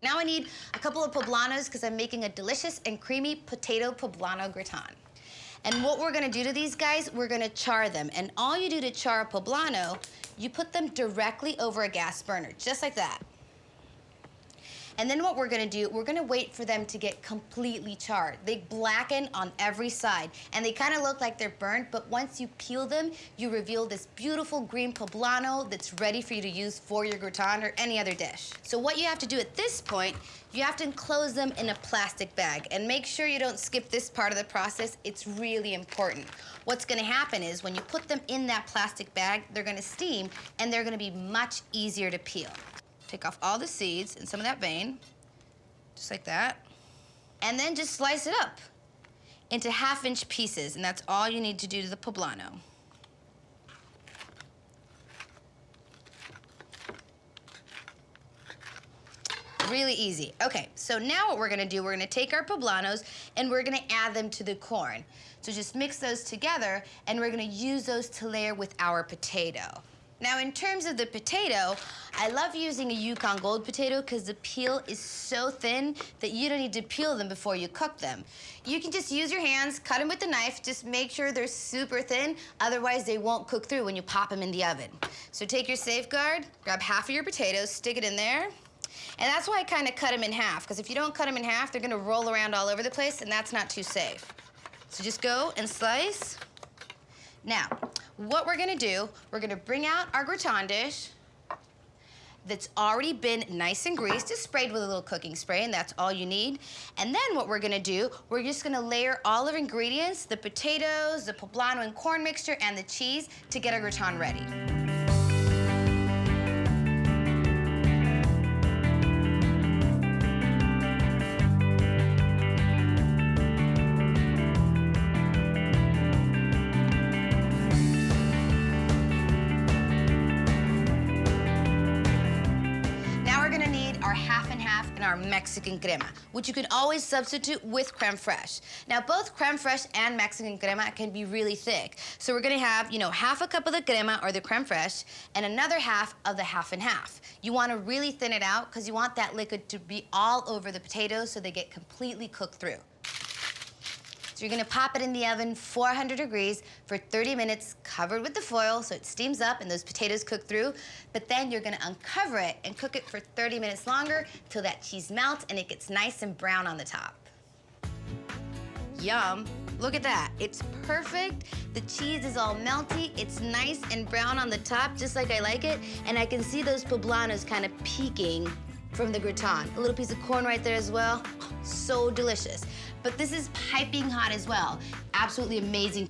Now I need a couple of poblanos because I'm making a delicious and creamy potato poblano gratin. And what we're gonna do to these guys, we're gonna char them. And all you do to char a poblano, you put them directly over a gas burner, just like that. And then what we're gonna do, we're gonna wait for them to get completely charred. They blacken on every side, and they kind of look like they're burnt, but once you peel them, you reveal this beautiful green poblano that's ready for you to use for your gratin or any other dish. So what you have to do at this point, you have to enclose them in a plastic bag, and make sure you don't skip this part of the process. It's really important. What's gonna happen is when you put them in that plastic bag, they're gonna steam, and they're gonna be much easier to peel. Take off all the seeds and some of that vein, just like that. And then just slice it up into 1/2-inch pieces, and that's all you need to do to the poblano. Really easy. Okay, so now what we're gonna do, we're gonna take our poblanos and we're gonna add them to the corn. So just mix those together, and we're gonna use those to layer with our potato. Now, in terms of the potato, I love using a Yukon Gold potato because the peel is so thin that you don't need to peel them before you cook them. You can just use your hands, cut them with the knife, just make sure they're super thin, otherwise they won't cook through when you pop them in the oven. So take your safeguard, grab half of your potatoes, stick it in there, and that's why I kind of cut them in half, because if you don't cut them in half, they're gonna roll around all over the place, and that's not too safe. So just go and slice. Now, what we're gonna do, we're gonna bring out our gratin dish that's already been nice and greased, just sprayed with a little cooking spray, and that's all you need. And then what we're gonna do, we're just gonna layer all our ingredients, the potatoes, the poblano and corn mixture, and the cheese to get our gratin ready. Our 1/2 and our Mexican crema, which you can always substitute with creme fraiche. Now, both creme fraiche and Mexican crema can be really thick. So we're gonna have, 1/2 cup of the crema or the creme fraiche and another 1/2 of the 1/2. You wanna really thin it out because you want that liquid to be all over the potatoes so they get completely cooked through. So you're gonna pop it in the oven, 400 degrees, for 30 minutes, covered with the foil so it steams up and those potatoes cook through. But then you're gonna uncover it and cook it for 30 minutes longer till that cheese melts and it gets nice and brown on the top. Yum. Look at that. It's perfect. The cheese is all melty. It's nice and brown on the top, just like I like it. And I can see those poblanos kind of peeking from the gratin. A little piece of corn right there as well. Oh, so delicious. But this is piping hot as well. Absolutely amazing.